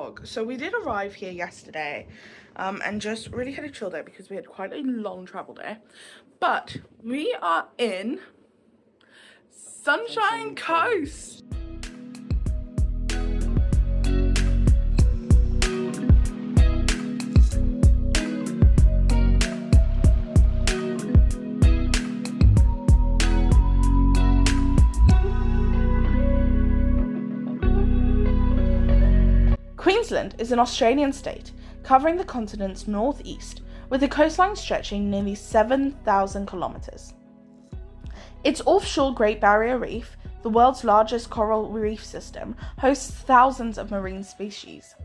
vlog. So we did arrive here yesterday and just really had a chill day because we had quite a long travel day. But we are in Sunshine Coast. Queensland is an Australian state covering the continent's northeast with a coastline stretching nearly 7,000 kilometres. Its offshore Great Barrier Reef, the world's largest coral reef system, hosts thousands of marine species.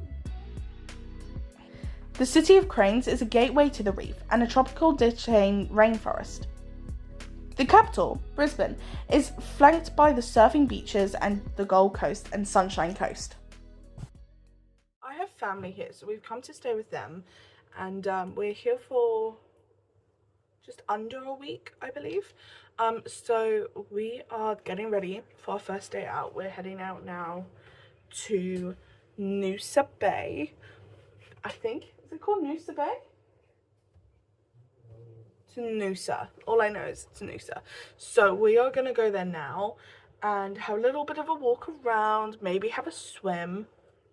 The city of Cranes is a gateway to the reef and a tropical decaying rainforest. The capital, Brisbane, is flanked by the surfing beaches and the Gold Coast and Sunshine Coast. I have family here, so we've come to stay with them, and we're here for just under a week, I believe. So we are getting ready for our first day out. We're heading out now to Noosa Bay. I think, is it called Noosa Bay? To Noosa. All I know is it's Noosa. So we are gonna go there now and have a little bit of a walk around, maybe have a swim.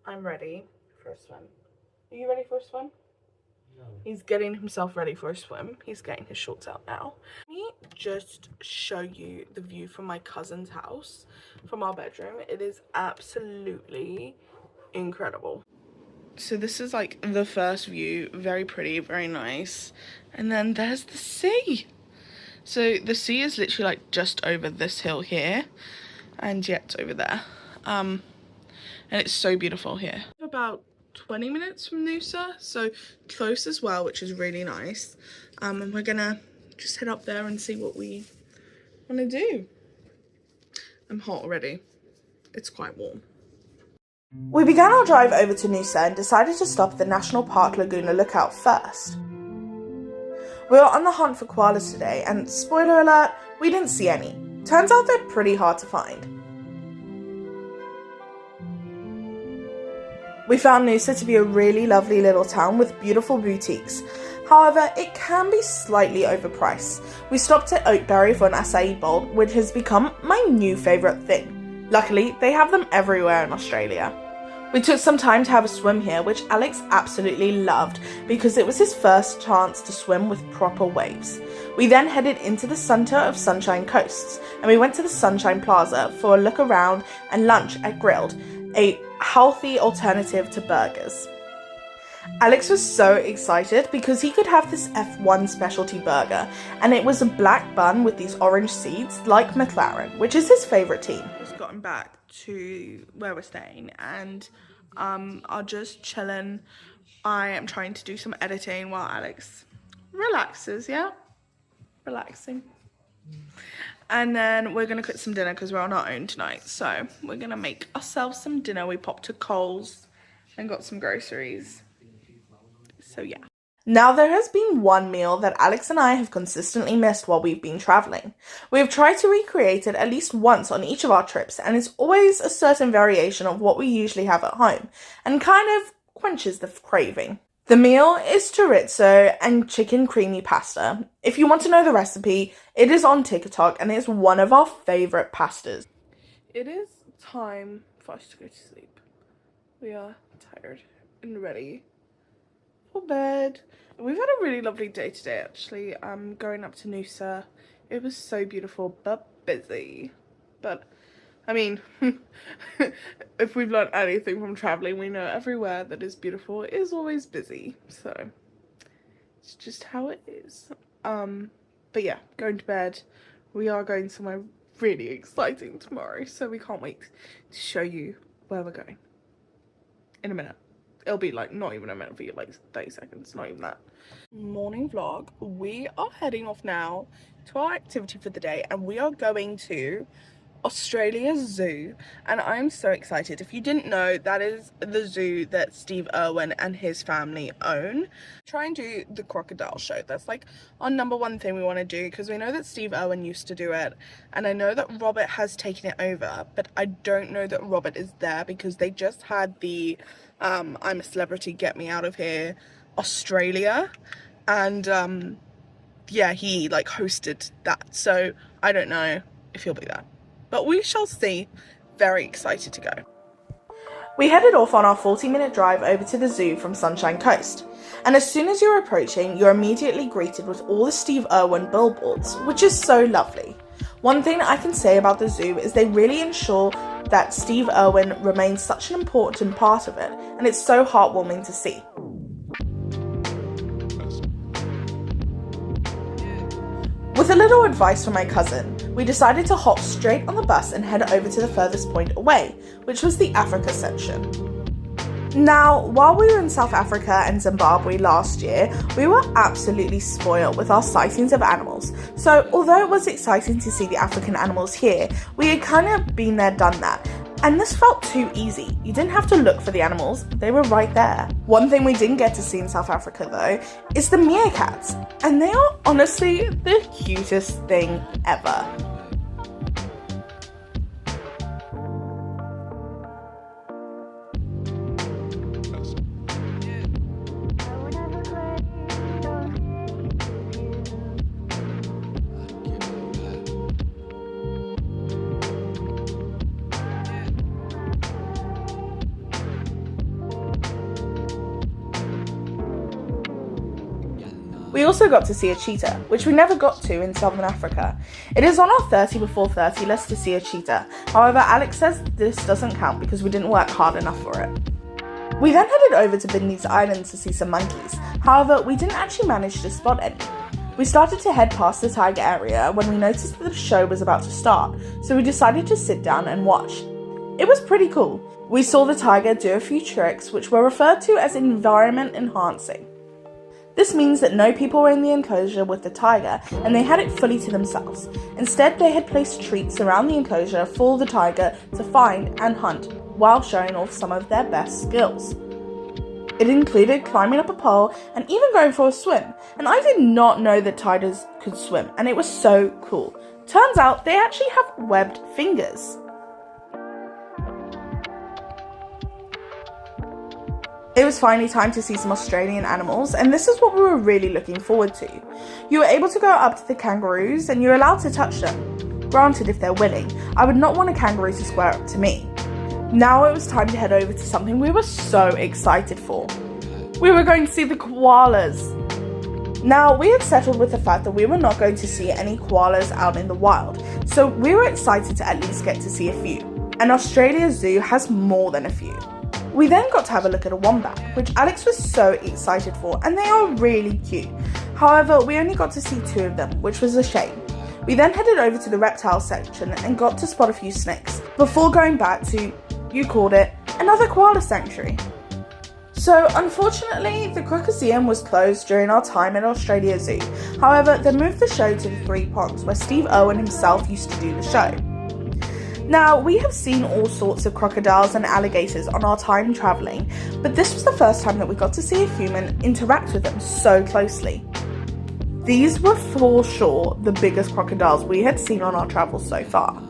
I'm ready for a swim. Are you ready for a swim? No. He's getting himself ready for a swim. He's getting his shorts out now. Let me just show you the view from my cousin's house, from our bedroom. It is absolutely incredible. So this is like the first view, very pretty, very nice. And then there's the sea. So the sea is literally like just over this hill here, and yet over there. And it's so beautiful here. About 20 minutes from Noosa, so close as well, which is really nice. And we're gonna just head up there and see what we want to do. I'm hot already. It's quite warm. We began our drive over to Noosa and decided to stop at the National Park Laguna Lookout first. We were on the hunt for koalas today, and spoiler alert, we didn't see any. Turns out they're pretty hard to find. We found Noosa to be a really lovely little town with beautiful boutiques. However, it can be slightly overpriced. We stopped at Oakberry for an acai bowl, which has become my new favourite thing. Luckily, they have them everywhere in Australia. We took some time to have a swim here, which Alex absolutely loved because it was his first chance to swim with proper waves. We then headed into the centre of Sunshine Coasts, and we went to the Sunshine Plaza for a look around and lunch at Grilled, a healthy alternative to burgers. Alex was so excited because he could have this F1 specialty burger, and it was a black bun with these orange seeds like McLaren, which is his favourite team. Just gotten back to where we're staying and are just chilling. I am trying to do some editing while Alex relaxes, yeah? Relaxing. And then we're going to cook some dinner because we're on our own tonight. So we're going to make ourselves some dinner. We popped to Coles and got some groceries. So yeah. Now there has been one meal that Alex and I have consistently missed while we've been travelling. We have tried to recreate it at least once on each of our trips, and it's always a certain variation of what we usually have at home and kind of quenches the craving. The meal is chorizo and chicken creamy pasta. If you want to know the recipe, it is on TikTok and it's one of our favourite pastas. It is time for us to go to sleep. We are tired and ready for bed. We've had a really lovely day today actually. Going up to Noosa. It was so beautiful but busy. But I mean, if we've learned anything from traveling, we know everywhere that is beautiful is always busy. So it's just how it is. But yeah, going to bed. We are going somewhere really exciting tomorrow, so we can't wait to show you where we're going in a minute. It'll be like not even a minute for you, like 30 seconds, not even that. Morning vlog. We are heading off now to our activity for the day, and we are going to Australia Zoo, and I'm so excited. If you didn't know, that is the zoo that Steve Irwin and his family own. Try and do the crocodile show. That's like our #1 thing we want to do, because we know that Steve Irwin used to do it, and I know that Robert has taken it over, but I don't know that Robert is there because they just had the I'm a Celebrity, Get Me Out of Here Australia, and yeah, he like hosted that, so I don't know if he'll be there, but we shall see. Very excited to go. We headed off on our 40-minute drive over to the zoo from Sunshine Coast, and as soon as you're approaching, you're immediately greeted with all the Steve Irwin billboards, which is so lovely. One thing I can say about the zoo is they really ensure that Steve Irwin remains such an important part of it, and it's so heartwarming to see. With a little advice from my cousin, we decided to hop straight on the bus and head over to the furthest point away, which was the Africa section. Now, while we were in South Africa and Zimbabwe last year, we were absolutely spoiled with our sightings of animals. So although it was exciting to see the African animals here, we had kind of been there, done that. And this felt too easy. You didn't have to look for the animals, they were right there. One thing we didn't get to see in South Africa though, is the meerkats. And they are honestly the cutest thing ever. We also got to see a cheetah, which we never got to in Southern Africa. It is on our 30 before 30 list to see a cheetah. However, Alex says this doesn't count because we didn't work hard enough for it. We then headed over to Bidney's Island to see some monkeys. However, we didn't actually manage to spot any. We started to head past the tiger area when we noticed that the show was about to start, so we decided to sit down and watch. It was pretty cool. We saw the tiger do a few tricks which were referred to as environment enhancing. This means that no people were in the enclosure with the tiger and they had it fully to themselves. Instead, they had placed treats around the enclosure for the tiger to find and hunt while showing off some of their best skills. It included climbing up a pole and even going for a swim. And I did not know that tigers could swim, and it was so cool. Turns out they actually have webbed fingers. It was finally time to see some Australian animals, and this is what we were really looking forward to. You were able to go up to the kangaroos and you're allowed to touch them. Granted, if they're willing. I would not want a kangaroo to square up to me. Now it was time to head over to something we were so excited for. We were going to see the koalas. Now, we had settled with the fact that we were not going to see any koalas out in the wild, so we were excited to at least get to see a few. And Australia Zoo has more than a few. We then got to have a look at a wombat, which Alex was so excited for, and they are really cute. However, we only got to see 2 of them, which was a shame. We then headed over to the reptile section and got to spot a few snakes, before going back to, you called it, another koala sanctuary. So unfortunately, the Crocoseum was closed during our time at Australia Zoo. However, they moved the show to the 3 Ponds, where Steve Irwin himself used to do the show. Now, we have seen all sorts of crocodiles and alligators on our time travelling, but this was the first time that we got to see a human interact with them so closely. These were for sure the biggest crocodiles we had seen on our travels so far.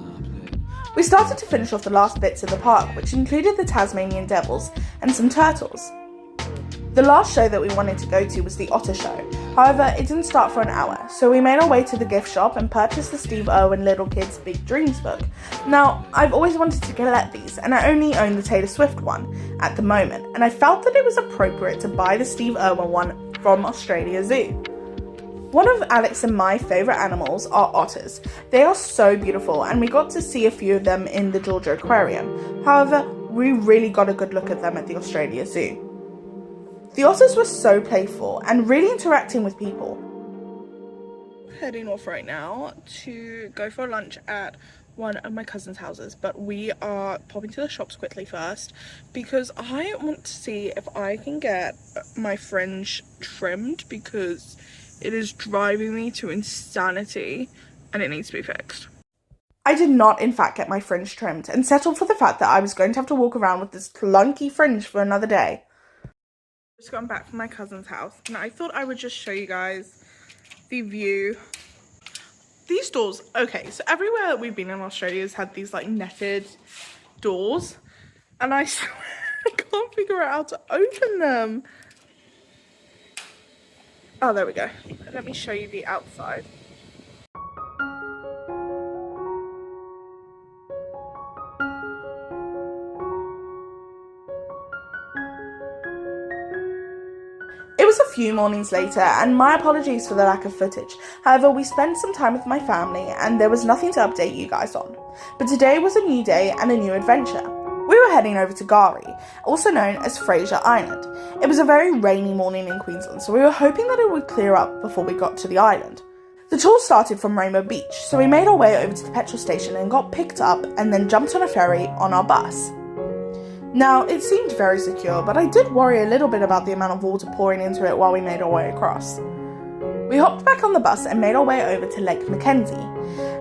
We started to finish off the last bits of the park, which included the Tasmanian devils and some turtles. The last show that we wanted to go to was the otter show. However, it didn't start for an hour, so we made our way to the gift shop and purchased the Steve Irwin Little Kids Big Dreams book. Now, I've always wanted to collect these, and I only own the Taylor Swift one at the moment, and I felt that it was appropriate to buy the Steve Irwin one from Australia Zoo. One of Alex and my favourite animals are otters. They are so beautiful, and we got to see a few of them in the Georgia Aquarium. However, we really got a good look at them at the Australia Zoo. The otters were so playful and really interacting with people. Heading off right now to go for lunch at one of my cousin's houses, but we are popping to the shops quickly first because I want to see if I can get my fringe trimmed because it is driving me to insanity and it needs to be fixed. I did not, in fact, get my fringe trimmed and settled for the fact that I was going to have to walk around with this clunky fringe for another day. Just gotten back from my cousin's house and I thought I would just show you guys the view. These doors, okay, so everywhere we've been in Australia has had these like netted doors and I can't figure out how to open them. Oh, there we go. Let me show you the outside. It was a few mornings later, and my apologies for the lack of footage. However, we spent some time with my family and there was nothing to update you guys on. But today was a new day and a new adventure. We were heading over to Gari, also known as Fraser Island. It was a very rainy morning in Queensland, so we were hoping that it would clear up before we got to the island. The tour started from Rainbow Beach, so we made our way over to the petrol station and got picked up and then jumped on a ferry on our bus. Now, it seemed very secure, but I did worry a little bit about the amount of water pouring into it while we made our way across. We hopped back on the bus and made our way over to Lake Mackenzie.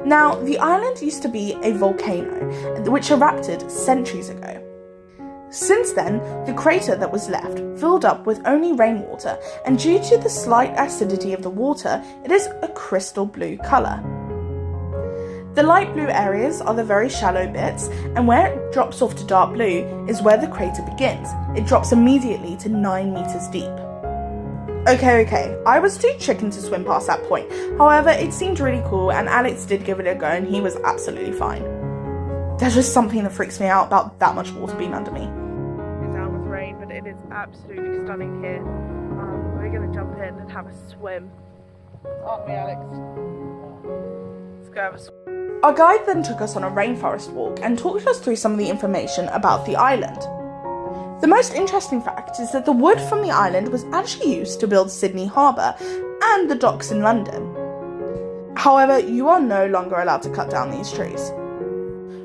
Now, the island used to be a volcano, which erupted centuries ago. Since then, the crater that was left filled up with only rainwater, and due to the slight acidity of the water, it is a crystal blue colour. The light blue areas are the very shallow bits, and where it drops off to dark blue is where the crater begins. It drops immediately to 9 meters deep. Okay, I was too chicken to swim past that point. However, it seemed really cool and Alex did give it a go and he was absolutely fine. There's just something that freaks me out about that much water being under me. It's down with rain, but it is absolutely stunning here. We're going to jump in and have a swim. Aren't we, Alex? Let's go have a swim. Our guide then took us on a rainforest walk and talked us through some of the information about the island. The most interesting fact is that the wood from the island was actually used to build Sydney Harbour and the docks in London. However, you are no longer allowed to cut down these trees.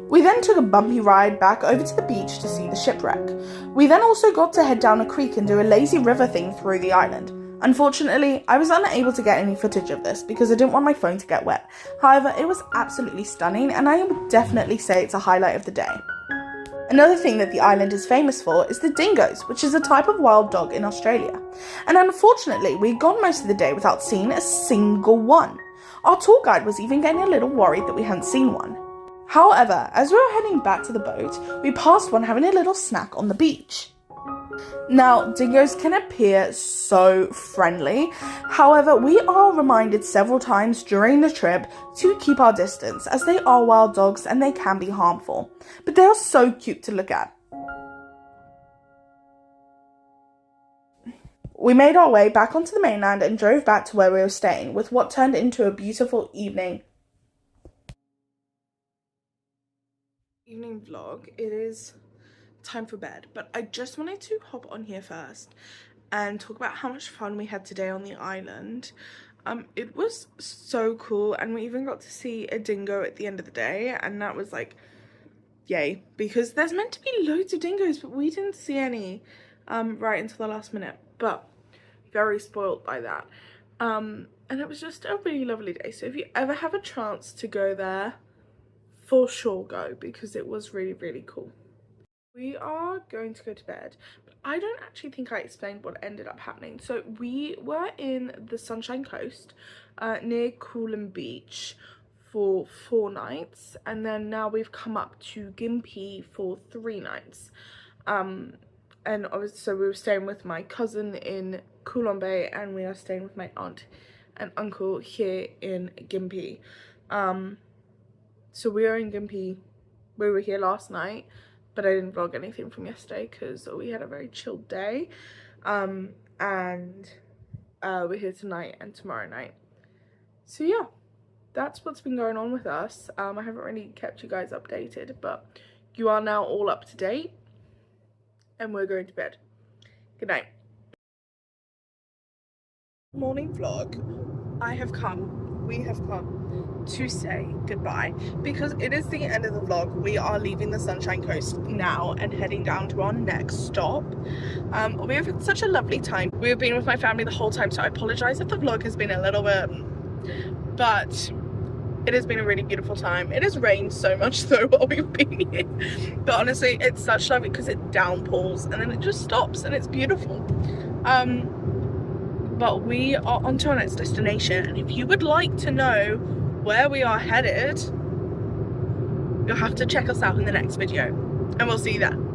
We then took a bumpy ride back over to the beach to see the shipwreck. We then also got to head down a creek and do a lazy river thing through the island. Unfortunately, I was unable to get any footage of this because I didn't want my phone to get wet. However, it was absolutely stunning and I would definitely say it's a highlight of the day. Another thing that the island is famous for is the dingoes, which is a type of wild dog in Australia. And unfortunately, we'd gone most of the day without seeing a single one. Our tour guide was even getting a little worried that we hadn't seen one. However, as we were heading back to the boat, we passed one having a little snack on the beach. Now, dingoes can appear so friendly. However, we are reminded several times during the trip to keep our distance as they are wild dogs and they can be harmful. But they are so cute to look at. We made our way back onto the mainland and drove back to where we were staying with what turned into a beautiful evening vlog. It is time for bed, but I just wanted to hop on here first and talk about how much fun we had today on the island. It was so cool and we even got to see a dingo at the end of the day and that was like yay, because there's meant to be loads of dingoes but we didn't see any right until the last minute, but very spoiled by that. And it was just a really lovely day, so if you ever have a chance to go there, for sure go, because it was really, really cool. We are going to go to bed, but I don't actually think I explained what ended up happening. So we were in the Sunshine Coast near Coolum Beach for 4 nights, and then now we've come up to Gympie for 3 nights. And obviously, so we were staying with my cousin in Noosa Bay, and we are staying with my aunt and uncle here in Gympie. So we are in Gympie. We were here last night, but I didn't vlog anything from yesterday because we had a very chilled day. And we're here tonight and tomorrow night. So yeah, that's what's been going on with us. I haven't really kept you guys updated, but you are now all up to date. And we're going to bed. Good night. Morning vlog. We have come to say goodbye because it is the end of the vlog. We are leaving the Sunshine Coast now and heading down to our next stop. We have had such a lovely time. We have been with my family the whole time, so I apologize if the vlog has been a little bit, but It has been a really beautiful time. It has rained so much though while we've been here, but honestly it's such lovely because it downpours and then it just stops and it's beautiful. But we are on to our next destination, and if you would like to know where we are headed, you'll have to check us out in the next video, and we'll see you then.